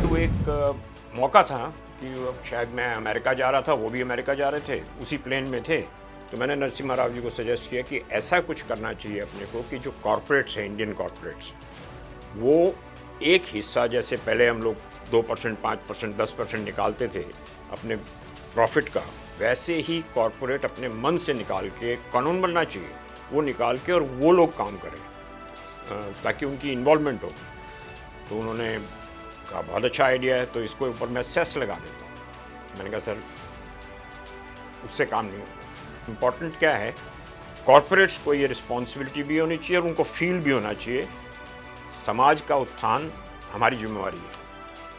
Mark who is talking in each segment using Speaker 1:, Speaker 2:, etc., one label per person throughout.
Speaker 1: तो एक मौका था कि शायद मैं अमेरिका जा रहा था, वो भी अमेरिका जा रहे थे, उसी प्लेन में थे। तो मैंने नरसिम्हा राव जी को सजेस्ट किया कि ऐसा कुछ करना चाहिए अपने को कि जो कॉरपोरेट्स हैं, इंडियन कॉरपोरेट्स, वो एक हिस्सा, जैसे पहले हम लोग 2%, 5%, 10% निकालते थे अपने प्रॉफिट का, वैसे ही कॉरपोरेट अपने मन से निकाल के, कानून बनना चाहिए, वो निकाल के और वो लोग काम करें ताकि उनकी इन्वॉल्वमेंट हो। तो उन्होंने कहा बहुत अच्छा आइडिया है, तो इसको ऊपर मैं सेस लगा देता हूँ। मैंने कहा सर उससे काम नहीं होगा। इम्पॉर्टेंट क्या है, कॉरपोरेट्स को ये रिस्पॉन्सिबिलिटी भी होनी चाहिए और उनको फील भी होना चाहिए समाज का उत्थान हमारी जिम्मेवारी है।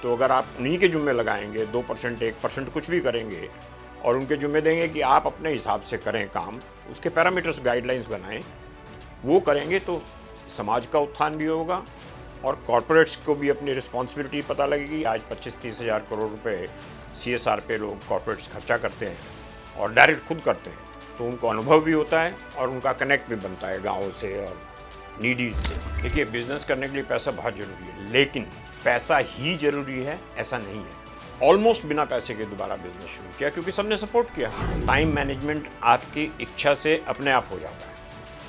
Speaker 1: तो अगर आप उन्हीं के जुम्मे लगाएंगे, 2%, 1% कुछ भी करेंगे और उनके जुम्मे देंगे कि आप अपने हिसाब से करें काम, उसके पैरामीटर्स, गाइडलाइंस बनाएं, वो करेंगे तो समाज का उत्थान भी होगा और कॉरपोरेट्स को भी अपनी रिस्पॉन्सिबिलिटी पता लगेगी। आज 25-30 हज़ार करोड़ रुपए CSR पे लोग कॉरपोरेट्स खर्चा करते हैं और डायरेक्ट खुद करते हैं, तो उनको अनुभव भी होता है और उनका कनेक्ट भी बनता है गाँव से और नीडीज से। देखिए, बिजनेस करने के लिए पैसा बहुत ज़रूरी है, लेकिन पैसा ही ज़रूरी है ऐसा नहीं है। ऑलमोस्ट बिना पैसे के दोबारा बिजनेस शुरू किया क्योंकि सबने सपोर्ट किया। टाइम मैनेजमेंट आपकी इच्छा से अपने आप हो जाता है।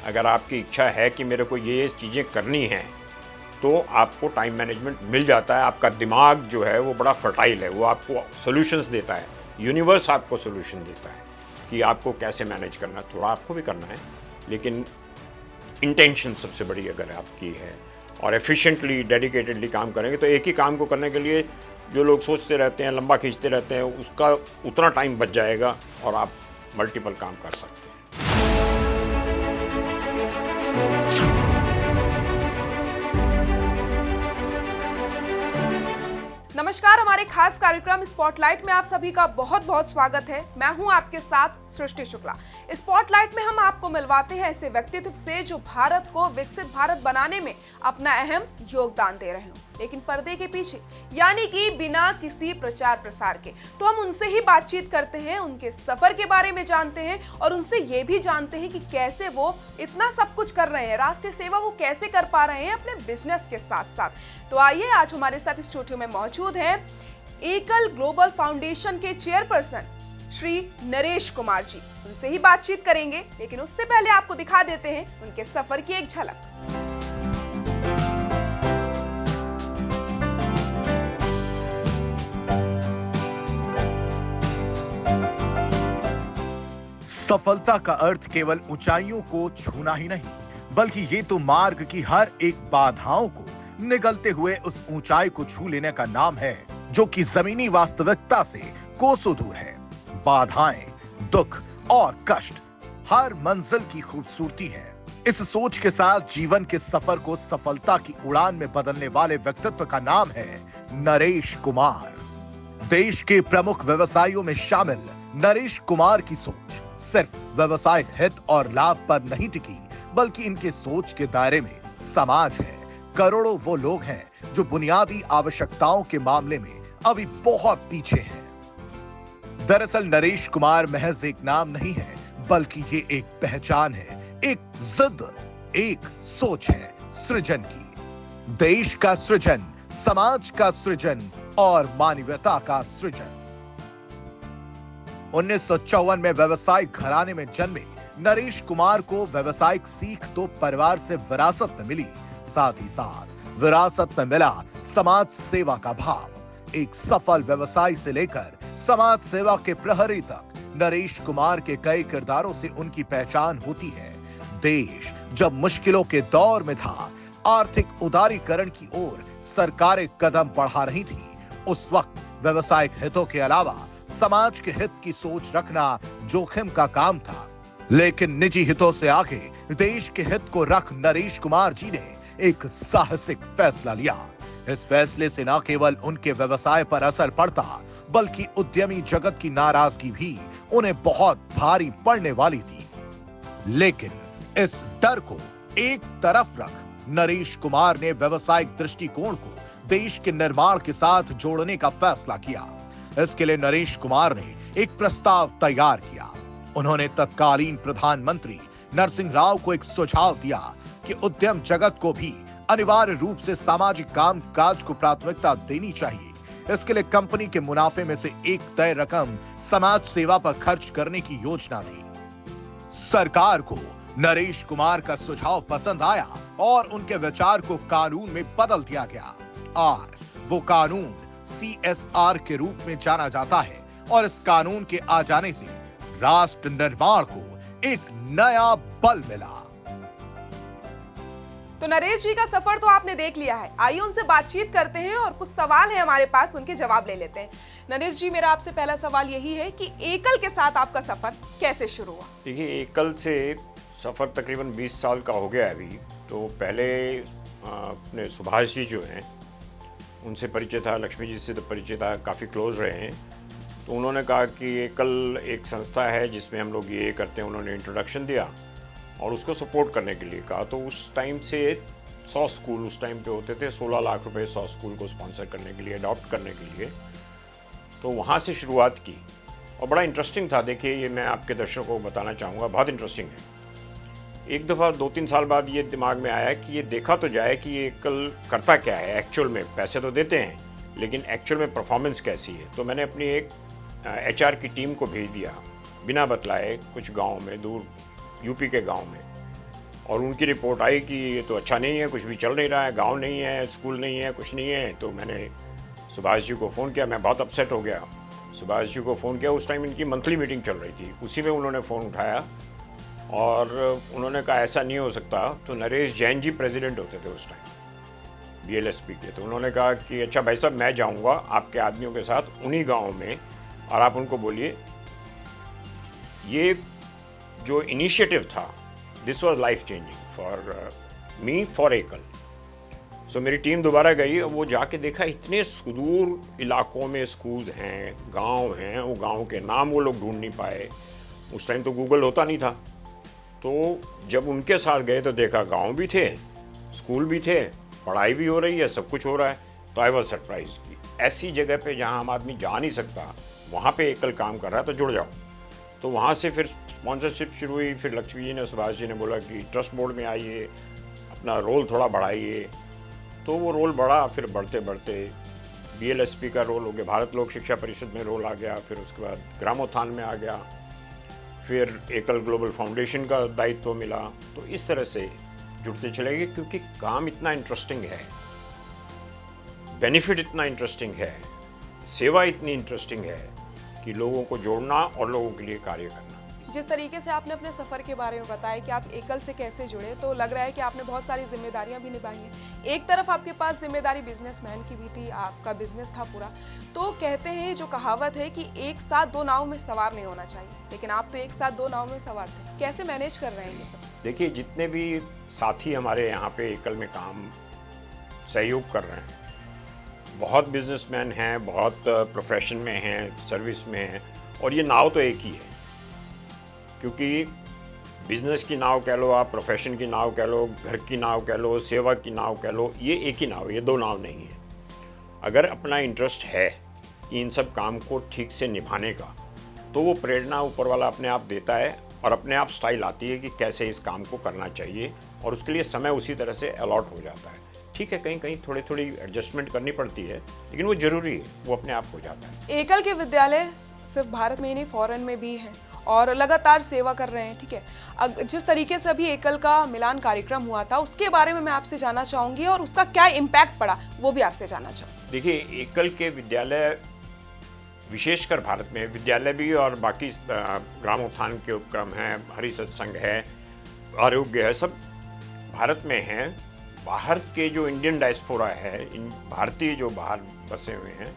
Speaker 1: अगर आपकी इच्छा है कि मेरे को ये चीज़ें करनी हैं, तो आपको टाइम मैनेजमेंट मिल जाता है। आपका दिमाग जो है वो बड़ा फर्टाइल है, वो आपको सॉल्यूशंस देता है। यूनिवर्स आपको सॉल्यूशन देता है कि आपको कैसे मैनेज करना है। थोड़ा आपको भी करना है, लेकिन इंटेंशन सबसे बड़ी अगर आपकी है और एफिशिएंटली, डेडिकेटेडली काम करेंगे, तो एक ही काम को करने के लिए जो लोग सोचते रहते हैं, लंबा खींचते रहते हैं, उसका उतना टाइम बच जाएगा और आप मल्टीपल काम कर सकते हैं।
Speaker 2: नमस्कार, हमारे खास कार्यक्रम स्पॉटलाइट में आप सभी का बहुत बहुत स्वागत है। मैं हूं आपके साथ सृष्टि शुक्ला। स्पॉटलाइट में हम आपको मिलवाते हैं ऐसे व्यक्तित्व से जो भारत को विकसित भारत बनाने में अपना अहम योगदान दे रहे हों, लेकिन पर्दे के पीछे, यानी कि बिना किसी प्रचार प्रसार के। तो हम उनसे ही बातचीत करते हैं, उनके सफर के बारे में जानते हैं और उनसे ये भी जानते हैं कि कैसे वो इतना सब कुछ कर रहे हैं, राष्ट्रीय सेवा वो कैसे कर पा रहे हैं अपने बिजनेस के साथ साथ। तो आइए, आज हमारे साथ स्टूडियो में मौजूद हैं एकल ग्लोबल फाउंडेशन के चेयरपर्सन श्री नरेश कुमार जी। उनसे ही बातचीत करेंगे, लेकिन उससे पहले आपको दिखा देते हैं उनके सफर की एक झलक।
Speaker 3: सफलता का अर्थ केवल ऊंचाइयों को छूना ही नहीं, बल्कि ये तो मार्ग की हर एक बाधाओं को निगलते हुए उस ऊंचाई को छू लेने का नाम है, जो कि जमीनी वास्तविकता से कोसों दूर है। बाधाएं, दुख और कष्ट हर मंजिल की खूबसूरती है। इस सोच के साथ जीवन के सफर को सफलता की उड़ान में बदलने वाले व्यक्तित्व का नाम है नरेश कुमार। देश के प्रमुख व्यवसायियों में शामिल नरेश कुमार की सोच सिर्फ व्यवसायिक हित और लाभ पर नहीं टिकी, बल्कि इनके सोच के दायरे में समाज है। करोड़ों वो लोग हैं जो बुनियादी आवश्यकताओं के मामले में अभी बहुत पीछे हैं। दरअसल नरेश कुमार महज एक नाम नहीं है, बल्कि ये एक पहचान है, एक जिद, एक सोच है सृजन की। देश का सृजन, समाज का सृजन और मानवता का सृजन। 1954 में व्यवसायिक घराने में जन्मे नरेश कुमार को व्यवसायिक सीख तो परिवार से विरासत में मिली, साथ ही साथ विरासत में मिला समाज सेवा का भाव। एक सफल व्यवसायी से लेकर समाज सेवा के प्रहरी तक नरेश कुमार के कई किरदारों से उनकी पहचान होती है। देश जब मुश्किलों के दौर में था, आर्थिक उदारीकरण की ओर सरकारें कदम बढ़ा रही थी, उस वक्त व्यवसायिक हितों के अलावा समाज के हित की सोच रखना जोखिम का काम था। लेकिन निजी हितों से आगे देश के हित को रख नरेश कुमार जी ने एक साहसिक फैसला लिया। इस फैसले से न केवल उनके व्यवसाय पर असर पड़ता, बल्कि उद्यमी जगत की नाराजगी भी उन्हें बहुत भारी पड़ने वाली थी। लेकिन इस डर को एक तरफ रख नरेश कुमार ने व्यवसायिक दृष्टिकोण को देश के निर्माण के साथ जोड़ने का फैसला किया। इसके लिए नरेश कुमार ने एक प्रस्ताव तैयार किया। उन्होंने तत्कालीन प्रधानमंत्री नरसिंह राव को एक सुझाव दिया कि उद्यम जगत को भी अनिवार्य रूप से सामाजिक काम काज को प्राथमिकता देनी चाहिए। इसके लिए कंपनी के मुनाफे में से एक तय रकम समाज सेवा पर खर्च करने की योजना थी। सरकार को नरेश कुमार का सुझाव पसंद आया और उनके विचार को कानून में बदल दिया गया और वो कानून CSR के रूप में जाना जाता है और इस कानून के आ जाने से राष्ट्र निर्माण को एक नया बल मिला।
Speaker 2: तो नरेश जी का सफर तो आपने देख लिया है, आइए उनसे बातचीत करते हैं और कुछ सवाल है हमारे पास, उनके जवाब ले लेते हैं। नरेश जी, मेरा आपसे पहला सवाल यही है कि एकल के साथ आपका सफर कैसे शुरू हुआ?
Speaker 1: देखिए, एकल से सफ़र तकरीबन 20 साल का हो गया है अभी। तो पहले अपने सुभाष जी जो हैं उनसे परिचय था, लक्ष्मी जी से तो परिचय था, काफ़ी क्लोज रहे हैं। तो उन्होंने कहा कि एकल एक संस्था है जिसमें हम लोग ये करते हैं, उन्होंने इंट्रोडक्शन दिया और उसको सपोर्ट करने के लिए कहा। तो उस टाइम से 100 स्कूल उस टाइम पे होते थे, 16 लाख रुपए 100 स्कूल को स्पॉन्सर करने के लिए, अडॉप्ट करने के लिए। तो वहाँ से शुरुआत की और बड़ा इंटरेस्टिंग था। देखिए, ये मैं आपके दर्शकों को बताना चाहूँगा, बहुत इंटरेस्टिंग है। एक दफ़ा 2-3 साल बाद ये दिमाग में आया कि ये देखा तो जाए कि ये एकल करता क्या है एक्चुअल में। पैसे तो देते हैं लेकिन एक्चुअल में परफॉर्मेंस कैसी है। तो मैंने अपनी एक HR की टीम को भेज दिया बिना बतलाए कुछ गाँव में, दूर यूपी के गांव में, और उनकी रिपोर्ट आई कि ये तो अच्छा नहीं है, कुछ भी चल नहीं रहा है, गांव नहीं है, स्कूल नहीं है, कुछ नहीं है। तो मैंने सुभाष जी को फ़ोन किया, मैं बहुत अपसेट हो गया। सुभाष जी को फ़ोन किया, उस टाइम इनकी मंथली मीटिंग चल रही थी, उसी में उन्होंने फ़ोन उठाया और उन्होंने कहा ऐसा नहीं हो सकता। तो नरेश जैन जी प्रेसिडेंट होते थे उस टाइम BLSP के। तो उन्होंने कहा कि अच्छा भाई साहब, मैं जाऊँगा आपके आदमियों के साथ उन्हीं गाँव में और आप उनको बोलिए ये जो इनिशिएटिव था, this was life changing for me, for एकल। सो मेरी टीम दोबारा गई और वो जाके देखा इतने सुदूर इलाकों में स्कूल्स हैं, गांव हैं, वो गांव के नाम वो लोग ढूंढ नहीं पाए। उस टाइम तो गूगल होता नहीं था। तो जब उनके साथ गए तो देखा गांव भी थे, स्कूल भी थे, पढ़ाई भी हो रही है, सब कुछ हो रहा है। तो आई वॉज सरप्राइज कि ऐसी जगह पे जहाँ आम आदमी जा नहीं सकता, वहाँ पे एकल काम कर रहा है, तो जुड़ जाओ। तो वहाँ से फिर स्पॉन्सरशिप शुरू हुई। फिर लक्ष्मी जी ने, सुभाष जी ने बोला कि ट्रस्ट बोर्ड में आइए, अपना रोल थोड़ा बढ़ाइए। तो वो रोल बढ़ा, फिर बढ़ते बढ़ते BLSP का रोल हो गया, भारत लोक शिक्षा परिषद में रोल आ गया, फिर उसके बाद ग्रामोत्थान में आ गया, फिर एकल ग्लोबल फाउंडेशन का दायित्व मिला। तो इस तरह से जुड़ते चले गए क्योंकि काम इतना इंटरेस्टिंग है, बेनिफिट इतना इंटरेस्टिंग है, सेवा इतनी इंटरेस्टिंग है कि लोगों को जोड़ना और लोगों के लिए कार्य करना।
Speaker 2: जिस तरीके से आपने अपने सफ़र के बारे में बताया कि आप एकल से कैसे जुड़े, तो लग रहा है कि आपने बहुत सारी जिम्मेदारियां भी निभाई हैं। एक तरफ आपके पास जिम्मेदारी बिजनेसमैन की भी थी, आपका बिजनेस था पूरा। तो कहते हैं, जो कहावत है कि एक साथ दो नाव में सवार नहीं होना चाहिए, लेकिन आप तो एक साथ दो नाव में सवार थे। कैसे मैनेज कर रहे हैं ये सब?
Speaker 1: देखिए, जितने भी साथी हमारे यहाँ पे एकल में काम सहयोग कर रहे हैं, बहुत बिजनेसमैन हैं, बहुत प्रोफेशन में हैं, सर्विस में हैं, और ये नाव तो एक ही है। क्योंकि बिजनेस की नाव कह लो आप, प्रोफेशन की नाव कह लो, घर की नाव कह लो, सेवा की नाव कह लो, ये एक ही नाव, ये दो नाव नहीं है। अगर अपना इंटरेस्ट है कि इन सब काम को ठीक से निभाने का, तो वो प्रेरणा ऊपर वाला अपने आप देता है और अपने आप स्टाइल आती है कि कैसे इस काम को करना चाहिए, और उसके लिए समय उसी तरह से अलॉट हो जाता है। ठीक है, कहीं कहीं थोड़ी थोड़ी एडजस्टमेंट करनी पड़ती है, लेकिन वो जरूरी है, वो अपने आप हो जाता है।
Speaker 2: एकल के विद्यालय सिर्फ भारत में ही नहीं, फॉरेन में भी हैं और लगातार सेवा कर रहे हैं। ठीक है, जिस तरीके से अभी एकल का मिलान कार्यक्रम हुआ था, उसके बारे में मैं आपसे जानना चाहूंगी और उसका क्या इम्पैक्ट पड़ा, वो भी आपसे जानना चाहूँगी।
Speaker 1: देखिए, एकल के विद्यालय विशेषकर भारत में, विद्यालय भी और बाकी ग्रामोत्थान के उपक्रम हैं, हरि सत्संग है, आरोग्य है, सब भारत में हैं। बाहर के जो इंडियन डायस्पोरा है, इन भारतीय जो बाहर बसे हुए हैं,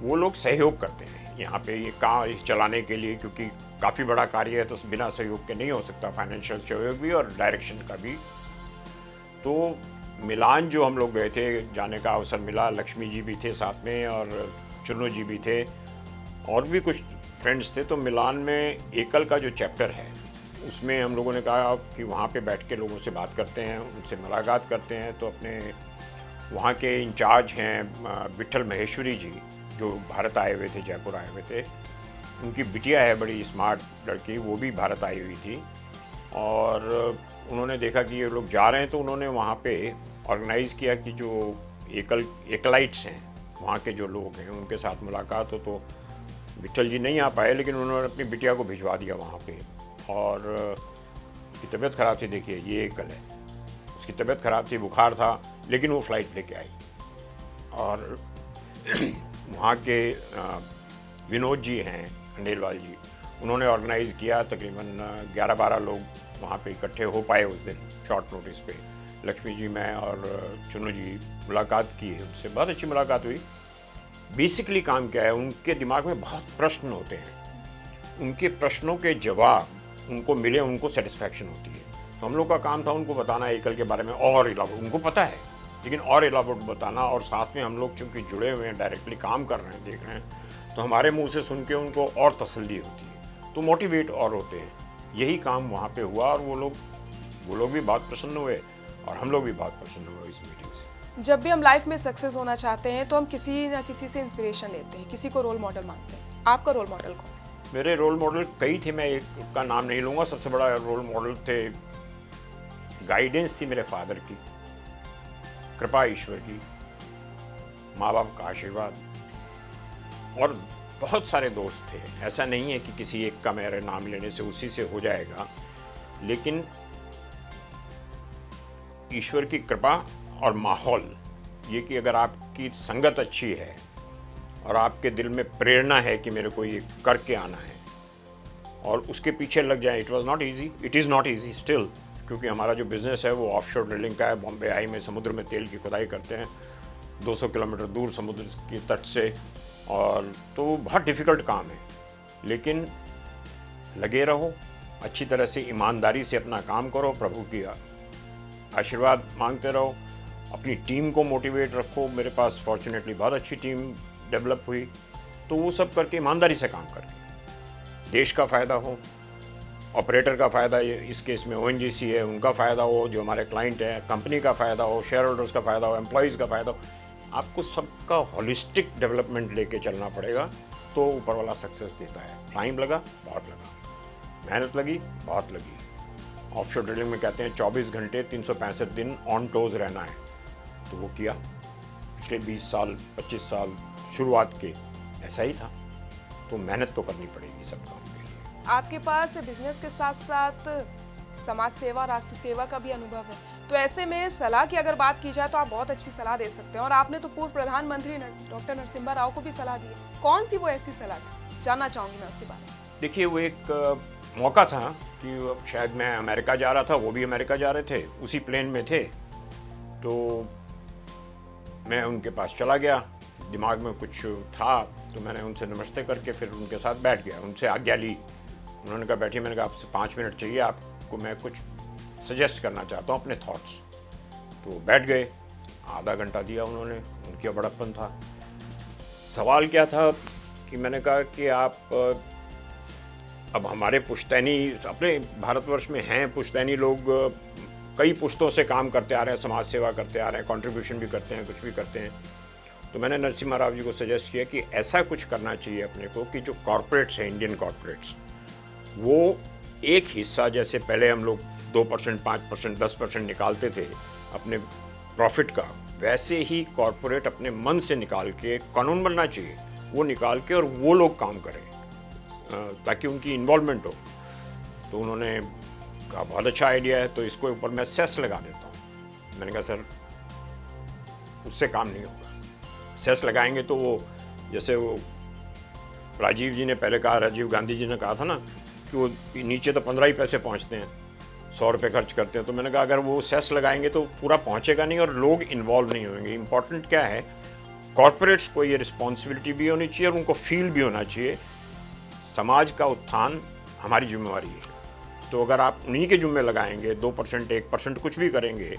Speaker 1: वो लोग सहयोग करते हैं यहाँ पे ये काम चलाने के लिए, क्योंकि काफ़ी बड़ा कार्य है तो बिना सहयोग के नहीं हो सकता, फाइनेंशियल सहयोग भी और डायरेक्शन का भी। तो मिलान जो हम लोग गए थे, जाने का अवसर मिला, लक्ष्मी जी भी थे साथ में और चुन्नू जी भी थे और भी कुछ फ्रेंड्स थे। तो मिलान में एकल का जो चैप्टर है, उसमें हम लोगों ने कहा कि वहाँ पे बैठ के लोगों से बात करते हैं, उनसे मुलाकात करते हैं। तो अपने वहाँ के इंचार्ज हैं विठल महेश्वरी जी, जो भारत आए हुए थे, जयपुर आए हुए थे। उनकी बिटिया है बड़ी स्मार्ट लड़की, वो भी भारत आई हुई थी, और उन्होंने देखा कि ये लोग जा रहे हैं, तो उन्होंने वहाँ पे ऑर्गेनाइज़ किया कि जो एकलाइट्स हैं, वहाँ के जो लोग हैं उनके साथ मुलाकात हो, तो विट्ठल जी नहीं आ पाए, लेकिन उन्होंने अपनी बिटिया को भिजवा दिया वहाँ पे। और उसकी तबीयत ख़राब थी, देखिए ये एक गल है, उसकी तबीयत ख़राब थी, बुखार था, लेकिन वो फ़्लाइट लेके आई। और वहाँ के विनोद जी हैं, खंडेलवाल जी, उन्होंने ऑर्गेनाइज़ किया। तकरीबन 11-12 लोग वहाँ पे इकट्ठे हो पाए उस दिन शॉर्ट नोटिस पे। लक्ष्मी जी, मैं और चुनू जी मुलाकात की, उनसे बहुत अच्छी मुलाकात हुई। बेसिकली काम क्या है, उनके दिमाग में बहुत प्रश्न होते हैं, उनके प्रश्नों के जवाब उनको मिले, उनको सेटिस्फैक्शन होती है। तो हम लोग का काम था उनको बताना एकल के बारे में और इलाबोरेट, उनको पता है लेकिन और इलाबोरेट बताना, और साथ में हम लोग चूँकि जुड़े हुए हैं, डायरेक्टली काम कर रहे हैं, देख रहे हैं, तो हमारे मुंह से सुन के उनको और तसल्ली होती है, तो मोटिवेट और होते हैं। यही काम वहाँ पे हुआ और वो लोग भी बहुत प्रसन्न हुए और हम लोग भी बहुत प्रसन्न हुए इस मीटिंग से।
Speaker 2: जब भी हम लाइफ में सक्सेस होना चाहते हैं तो हम किसी न किसी से इंस्पिरेशन लेते हैं, किसी को रोल मॉडल मानते हैं। आपका रोल मॉडल कौन?
Speaker 1: मेरे रोल मॉडल कई थे, मैं एक का नाम नहीं लूँगा। सबसे बड़ा रोल मॉडल थे, गाइडेंस थी मेरे फादर की, कृपा ईश्वर की, माँ बाप का आशीर्वाद, और बहुत सारे दोस्त थे। ऐसा नहीं है कि किसी एक का मेरे नाम लेने से उसी से हो जाएगा, लेकिन ईश्वर की कृपा और माहौल, ये कि अगर आपकी संगत अच्छी है और आपके दिल में प्रेरणा है कि मेरे को ये करके आना है और उसके पीछे लग जाए। It is not easy still, क्योंकि हमारा जो बिज़नेस है वो ऑफशोर ड्रिलिंग का है। बॉम्बे आई में समुद्र में तेल की खुदाई करते हैं 200 किलोमीटर दूर समुद्र की तट से, और तो बहुत डिफ़िकल्ट काम है, लेकिन लगे रहो, अच्छी तरह से ईमानदारी से अपना काम करो, प्रभु की आशीर्वाद मांगते रहो, अपनी टीम को मोटिवेट रखो। मेरे पास फॉर्चुनेटली बहुत अच्छी टीम डेवलप हुई, तो वो सब करके ईमानदारी से काम करके देश का फ़ायदा हो, ऑपरेटर का फ़ायदा, इस केस में ONGC है, उनका फ़ायदा हो, जो हमारे क्लाइंट हैं, कंपनी का फ़ायदा हो, शेयर होल्डर्स का फ़ायदा हो, एम्प्लॉयज़ का फ़ायदा हो। आपको सबका होलिस्टिक डेवलपमेंट लेके चलना पड़ेगा, तो ऊपर वाला सक्सेस देता है। टाइम लगा, बहुत लगा, मेहनत लगी, बहुत लगी। ऑफशोर ड्रिलिंग में कहते हैं 24 घंटे 365 दिन ऑन टोज रहना है, तो वो किया। पिछले 20 साल 25 साल शुरुआत के ऐसा ही था, तो मेहनत तो करनी पड़ेगी सब काम के लिए।
Speaker 2: आपके पास बिजनेस के साथ साथ समाज सेवा, राष्ट्र सेवा का भी अनुभव है, तो ऐसे में सलाह की अगर बात की जाए तो आप बहुत अच्छी सलाह दे सकते हैं, और आपने तो पूर्व प्रधानमंत्री डॉक्टर नरसिम्हा राव को भी सलाह दी है। कौन सी वो ऐसी सलाह थी, जानना चाहूँगी मैं उसके बारे में।
Speaker 1: देखिए, वो एक मौका था कि शायद मैं अमेरिका जा रहा था, वो भी अमेरिका जा रहे थे, उसी प्लेन में थे, तो मैं उनके पास चला गया। दिमाग में कुछ था, तो मैंने उनसे नमस्ते करके फिर उनके साथ बैठ गया, उनसे आज्ञा ली। उन्होंने कहा बैठिए, मैंने कहा आपसे 5 मिनट चाहिए, आपको मैं कुछ सजेस्ट करना चाहता हूँ, अपने थॉट्स। तो बैठ गए, आधा घंटा दिया उन्होंने, उनकी बड़प्पन था। सवाल क्या था कि मैंने कहा कि आप अब हमारे पुश्तैनी अपने भारतवर्ष में हैं, पुश्तैनी लोग कई पुश्तों से काम करते आ रहे हैं, समाज सेवा करते आ रहे हैं, कंट्रीब्यूशन भी करते हैं, कुछ भी करते हैं। तो मैंने नरसिम्हा राव जी को सजेस्ट किया कि ऐसा कुछ करना चाहिए अपने को कि जो कॉरपोरेट्स हैं, इंडियन कॉरपोरेट्स, वो एक हिस्सा, जैसे पहले हम लोग 2%, 5%, 10% निकालते थे अपने प्रॉफिट का, वैसे ही कॉरपोरेट अपने मन से निकाल के, कानून बनना चाहिए, वो निकाल के और वो लोग काम करें ताकि उनकी इन्वॉल्वमेंट हो। तो उन्होंने कहा बहुत अच्छा आइडिया है, तो इसको ऊपर मैं सेस लगा देता हूँ। मैंने कहा सर, उससे काम नहीं होगा। सेस लगाएंगे तो वो, जैसे वो राजीव जी ने पहले कहा, राजीव गांधी जी ने कहा था ना कि वो नीचे तो 15 ही पैसे पहुँचते हैं, 100 रुपये खर्च करते हैं। तो मैंने कहा अगर वो सेस लगाएंगे तो पूरा पहुँचेगा नहीं और लोग इन्वॉल्व नहीं होंगे। इम्पॉर्टेंट क्या है, कॉरपोरेट्स को ये रिस्पॉन्सिबिलिटी भी होनी चाहिए और उनको फील भी होना चाहिए, समाज का उत्थान हमारी जिम्मेवारी है। तो अगर आप उन्हीं के जुम्मे लगाएंगे, 2%, 1% कुछ भी करेंगे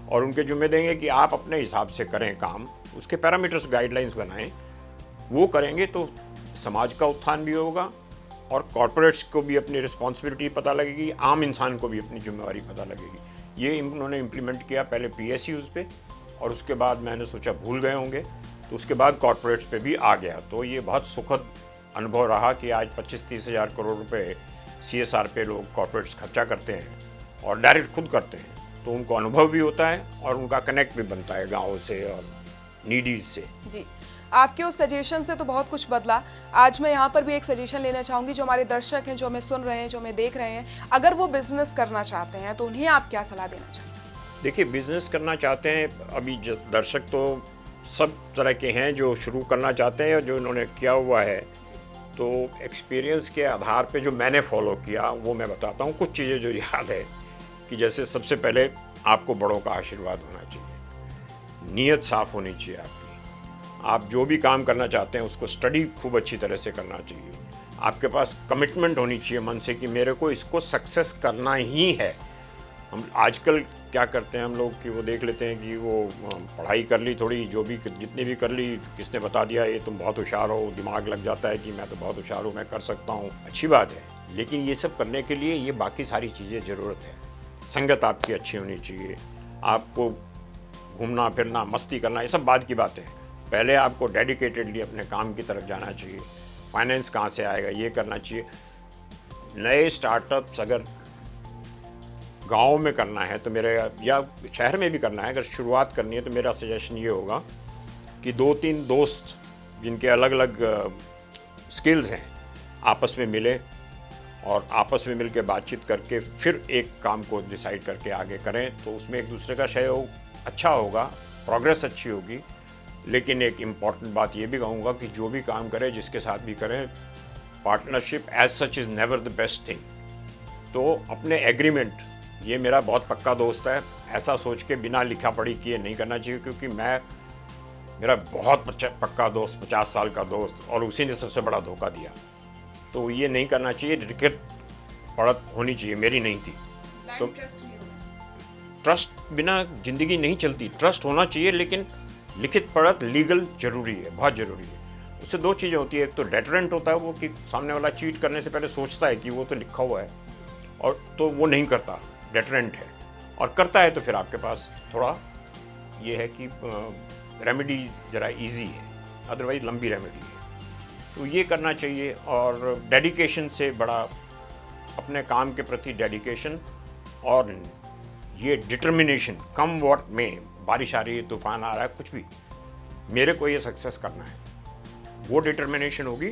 Speaker 1: और उनके जुम्मे देंगे कि आप अपने हिसाब से करें काम, उसके पैरामीटर्स, गाइडलाइंस बनाएं, वो करेंगे तो समाज का उत्थान भी होगा और कॉरपोरेट्स को भी अपनी रिस्पॉन्सिबिलिटी पता लगेगी, आम इंसान को भी अपनी जिम्मेवारी पता लगेगी। ये उन्होंने इम्प्लीमेंट किया पहले PSUs पे, और उसके बाद मैंने सोचा भूल गए होंगे, तो उसके बाद कॉरपोरेट्स पे भी आ गया। तो ये बहुत सुखद अनुभव रहा कि आज 25-30 हज़ार करोड़ रुपए CSR पे लोग कॉरपोरेट्स खर्चा करते हैं और डायरेक्ट खुद करते हैं, तो उनको अनुभव भी होता है और उनका कनेक्ट भी बनता है गाँव से और नीडीज से।
Speaker 2: जी, आपके उस सजेशन से तो बहुत कुछ बदला। आज मैं यहाँ पर भी एक सजेशन लेना चाहूँगी, जो हमारे दर्शक हैं, जो हमें सुन रहे हैं, जो हमें देख रहे हैं, अगर वो बिजनेस करना चाहते हैं तो उन्हें आप क्या सलाह देना चाहेंगे?
Speaker 1: देखिए, बिजनेस करना चाहते हैं, अभी दर्शक तो सब तरह के हैं जो शुरू करना चाहते हैं और जो इन्होंने किया हुआ है। तो एक्सपीरियंस के आधार पे जो मैंने फॉलो किया वो मैं बताता हूँ। कुछ चीज़ें जो याद है कि जैसे सबसे पहले आपको बड़ों का आशीर्वाद होना चाहिए, नीयत साफ़ होनी चाहिए आपकी। आप जो भी काम करना चाहते हैं उसको स्टडी खूब अच्छी तरह से करना चाहिए। आपके पास कमिटमेंट होनी चाहिए मन से कि मेरे को इसको सक्सेस करना ही है। हम आजकल क्या करते हैं हम लोग कि वो देख लेते हैं कि वो पढ़ाई कर ली थोड़ी, जो भी जितनी भी कर ली, किसने बता दिया ये तुम बहुत होशियार हो, दिमाग लग जाता है कि मैं तो बहुत होशियार हूँ, मैं कर सकता हूँ। अच्छी बात है, लेकिन ये सब करने के लिए ये बाकी सारी चीज़ें ज़रूरत है। संगत आपकी अच्छी होनी चाहिए, आपको घूमना फिरना मस्ती करना ये सब बाद की बातें हैं। पहले आपको डेडिकेटेडली अपने काम की तरफ जाना चाहिए। फाइनेंस कहाँ से आएगा ये करना चाहिए। नए स्टार्टअप्स अगर गांव में करना है तो मेरे, या शहर में भी करना है, अगर शुरुआत करनी है तो मेरा सजेशन ये होगा कि 2-3 दोस्त जिनके अलग अलग स्किल्स हैं आपस में मिले और आपस में मिल के बातचीत करके फिर एक काम को डिसाइड करके आगे करें, तो उसमें एक दूसरे का सहयोग अच्छा होगा, प्रोग्रेस अच्छी होगी। लेकिन एक इम्पॉर्टेंट बात ये भी कहूँगा कि जो भी काम करें, जिसके साथ भी करें, partnership as such is never the best thing. तो अपने एग्रीमेंट, ये मेरा बहुत पक्का दोस्त है, ऐसा सोच के बिना लिखा पढ़ी किए नहीं करना चाहिए, क्योंकि मेरा बहुत पक्का दोस्त, 50 साल का दोस्त, और उसी ने सबसे बड़ा धोखा दिया। तो ये नहीं करना चाहिए। लिखित पढ़त होनी चाहिए, मेरी नहीं थी। तो ट्रस्ट बिना ज़िंदगी नहीं चलती। ट्रस्ट होना चाहिए, लेकिन लिखित पढ़त लीगल ज़रूरी है, बहुत ज़रूरी है। उससे 2 चीज़ें होती है, एक तो डेटरेंट होता है वो कि सामने वाला चीट करने से पहले सोचता है कि वो तो लिखा हुआ है, और तो वो नहीं करता, डेटरेंट है। और करता है तो फिर आपके पास थोड़ा ये है कि रेमेडी ज़रा इजी है, अदरवाइज लंबी रेमेडी है। तो ये करना चाहिए। और डेडिकेशन से बड़ा, अपने काम के प्रति डेडिकेशन और ये डिटर्मिनेशन, कम वॉट में, बारिश आ रही है, तूफान आ रहा है, कुछ भी, मेरे को ये सक्सेस करना है, वो डिटर्मिनेशन होगी,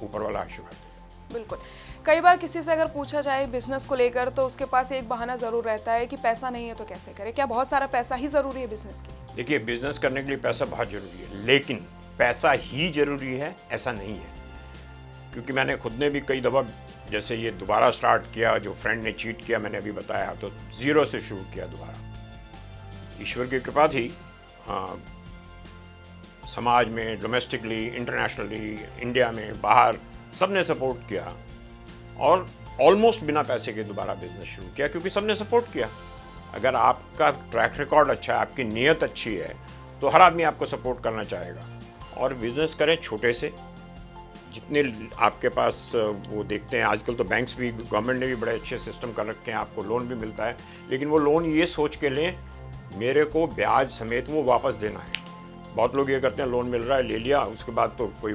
Speaker 1: ऊपर वाला आशीर्वाद।
Speaker 2: बिल्कुल। कई बार किसी से अगर पूछा जाए बिजनेस को लेकर तो उसके पास एक बहाना ज़रूर रहता है कि पैसा नहीं है तो कैसे करे। क्या बहुत सारा पैसा ही ज़रूरी है बिजनेस के लिए?
Speaker 1: देखिए, बिजनेस करने के लिए पैसा बहुत ज़रूरी है, लेकिन पैसा ही ज़रूरी है ऐसा नहीं है। क्योंकि मैंने खुद ने भी कई दफ़ा, जैसे ये दोबारा स्टार्ट किया, जो फ्रेंड ने चीट किया, मैंने अभी बताया, तो 0 से शुरू किया दोबारा। ईश्वर की कृपा थी, समाज में, डोमेस्टिकली, इंटरनेशनली, इंडिया में, बाहर, सबने सपोर्ट किया और ऑलमोस्ट बिना पैसे के दोबारा बिजनेस शुरू किया, क्योंकि सबने सपोर्ट किया। अगर आपका ट्रैक रिकॉर्ड अच्छा है, आपकी नीयत अच्छी है, तो हर आदमी आपको सपोर्ट करना चाहेगा। और बिजनेस करें छोटे से, जितने आपके पास वो देखते हैं आजकल तो बैंक्स भी, गवर्नमेंट ने भी बड़े अच्छे सिस्टम कर रखे हैं, आपको लोन भी मिलता है, लेकिन वो लोन ये सोच के लें मेरे को ब्याज समेत वो वापस देना है। बहुत लोग ये करते हैं, लोन मिल रहा है, ले लिया, उसके बाद तो कोई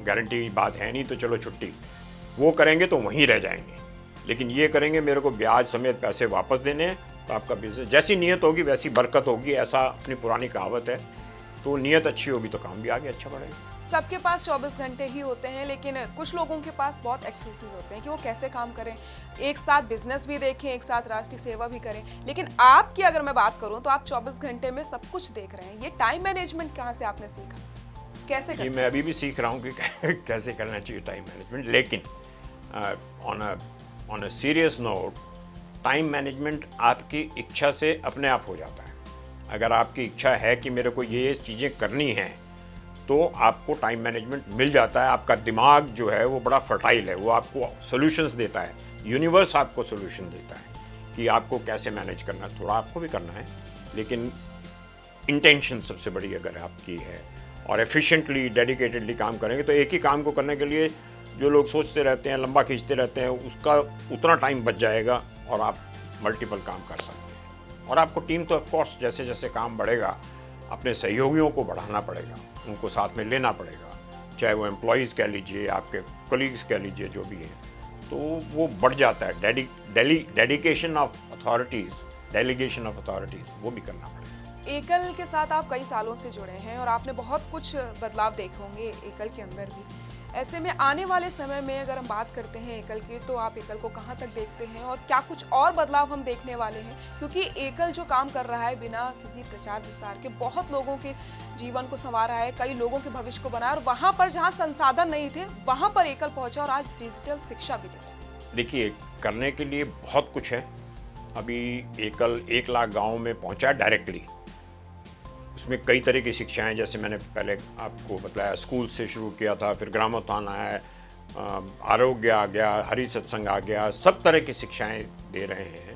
Speaker 1: गारंटी बात है नहीं, तो चलो छुट्टी। वो करेंगे तो वहीं रह जाएंगे। लेकिन ये करेंगे मेरे को ब्याज समेत पैसे वापस देने हैं, तो आपका बिजनेस, जैसी नीयत होगी वैसी बरकत होगी, ऐसा अपनी पुरानी कहावत है। तो नीयत अच्छी होगी तो काम भी आगे अच्छा बढ़ेगा।
Speaker 2: सबके पास 24 घंटे ही होते हैं, लेकिन कुछ लोगों के पास बहुत एक्सक्यूजेस होते हैं कि वो कैसे काम करें, एक साथ बिजनेस भी देखें, एक साथ राष्ट्रीय सेवा भी करें। लेकिन आपकी अगर मैं बात करूं तो आप 24 घंटे में सब कुछ देख रहे हैं। ये टाइम मैनेजमेंट कहाँ से आपने सीखा, कैसे
Speaker 1: ये मैं अभी भी सीख रहा हूँ कि कैसे करना चाहिए टाइम मैनेजमेंट। लेकिन on a serious note, time management आपकी इच्छा से अपने आप हो जाता है। अगर आपकी इच्छा है कि मेरे को ये चीज़ें करनी हैं, तो आपको टाइम मैनेजमेंट मिल जाता है। आपका दिमाग जो है वो बड़ा फर्टाइल है, वो आपको सॉल्यूशंस देता है, यूनिवर्स आपको सॉल्यूशन देता है कि आपको कैसे मैनेज करना है। थोड़ा आपको भी करना है, लेकिन इंटेंशन सबसे बड़ी अगर आपकी है और एफिशिएंटली, डेडिकेटेडली काम करेंगे, तो एक ही काम को करने के लिए जो लोग सोचते रहते हैं, लंबा खींचते रहते हैं, उसका उतना टाइम बच जाएगा और आप मल्टीपल काम कर सकते हैं। और आपको टीम तो ऑफकोर्स जैसे जैसे काम बढ़ेगा, अपने सहयोगियों को बढ़ाना पड़ेगा, उनको साथ में लेना पड़ेगा, चाहे वो एम्प्लॉयज़ कह लीजिए, आपके कोलीग्स कह लीजिए, जो भी हैं, तो वो बढ़ जाता है। डेलीगेशन ऑफ अथॉरिटीज़, वो भी करना पड़ेगा।
Speaker 2: एकल के साथ आप कई सालों से जुड़े हैं और आपने बहुत कुछ बदलाव देखे होंगे एकल के अंदर भी। ऐसे में आने वाले समय में अगर हम बात करते हैं एकल की, तो आप एकल को कहां तक देखते हैं और क्या कुछ और बदलाव हम देखने वाले हैं? क्योंकि एकल जो काम कर रहा है बिना किसी प्रचार प्रसार के, बहुत लोगों के जीवन को संवार रहा है, कई लोगों के भविष्य को बनाया, और वहां पर जहां संसाधन नहीं थे वहां पर एकल पहुंचा और आज डिजिटल शिक्षा भी दे।
Speaker 1: देखिए, करने के लिए बहुत कुछ है। अभी एकल 1 लाख गाँव में पहुँचा डायरेक्टली। उसमें कई तरह की शिक्षाएं, जैसे मैंने पहले आपको बताया, स्कूल से शुरू किया था, फिर ग्रामोत्थान आया, आरोग्य आ गया, हरि सत्संग आ गया, सब तरह की शिक्षाएं दे रहे हैं।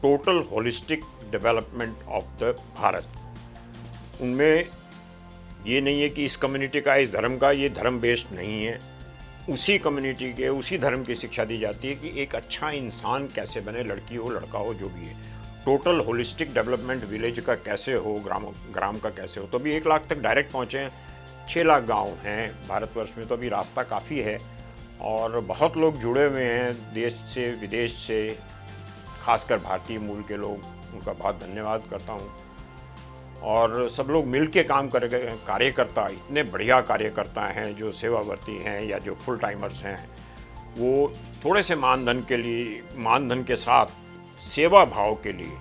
Speaker 1: Total holistic development of the Bharat. उनमें ये नहीं है कि इस कम्युनिटी का, इस धर्म का, ये धर्म बेस्ड नहीं है। उसी कम्युनिटी के, उसी धर्म की शिक्षा दी जाती है कि एक अच्छा इंसान कैसे बने, लड़की हो लड़का हो जो भी है। टोटल होलिस्टिक डेवलपमेंट विलेज का कैसे हो, ग्राम का कैसे हो। तो अभी 1 लाख तक डायरेक्ट पहुँचे हैं। 6 लाख गांव हैं भारतवर्ष में, तो अभी रास्ता काफ़ी है और बहुत लोग जुड़े हुए हैं देश से विदेश से, खासकर भारतीय मूल के लोग। उनका बहुत धन्यवाद करता हूँ। और सब लोग मिल के काम कार्यकर्ता, इतने बढ़िया कार्यकर्ता हैं जो सेवावर्ती हैं या जो फुल टाइमर्स हैं, वो थोड़े से मानधन के साथ सेवा भाव के लिए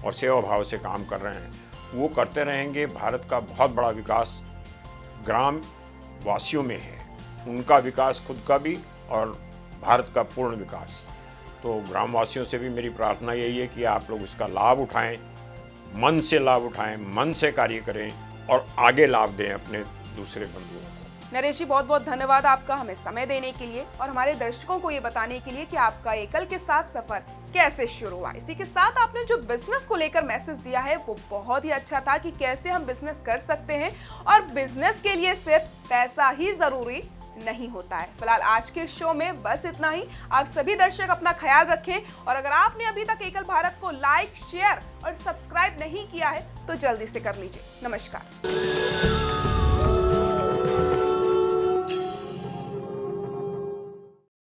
Speaker 1: और सेवा भाव से काम कर रहे हैं। वो करते रहेंगे। भारत का बहुत बड़ा विकास ग्राम वासियों में है, उनका विकास खुद का भी और भारत का पूर्ण विकास। तो ग्रामवासियों से भी मेरी प्रार्थना यही है कि आप लोग इसका लाभ उठाएं, मन से लाभ उठाएं, मन से कार्य करें और आगे लाभ दें अपने दूसरे बंधुओं को।
Speaker 2: नरेश जी, बहुत बहुत धन्यवाद आपका हमें समय देने के लिए और हमारे दर्शकों को ये बताने के लिए कि आपका एकल के साथ सफर कैसे शुरू हुआ। इसी के साथ आपने जो बिजनेस को लेकर मैसेज दिया है वो बहुत ही अच्छा था कि कैसे हम बिजनेस कर सकते हैं और बिजनेस के लिए सिर्फ पैसा ही जरूरी नहीं होता है। फिलहाल आज के शो में बस इतना ही। आप सभी दर्शक अपना ख्याल रखें और अगर आपने अभी तक एकल भारत को लाइक, शेयर और सब्सक्राइब नहीं किया है तो जल्दी से कर लीजिए। नमस्कार।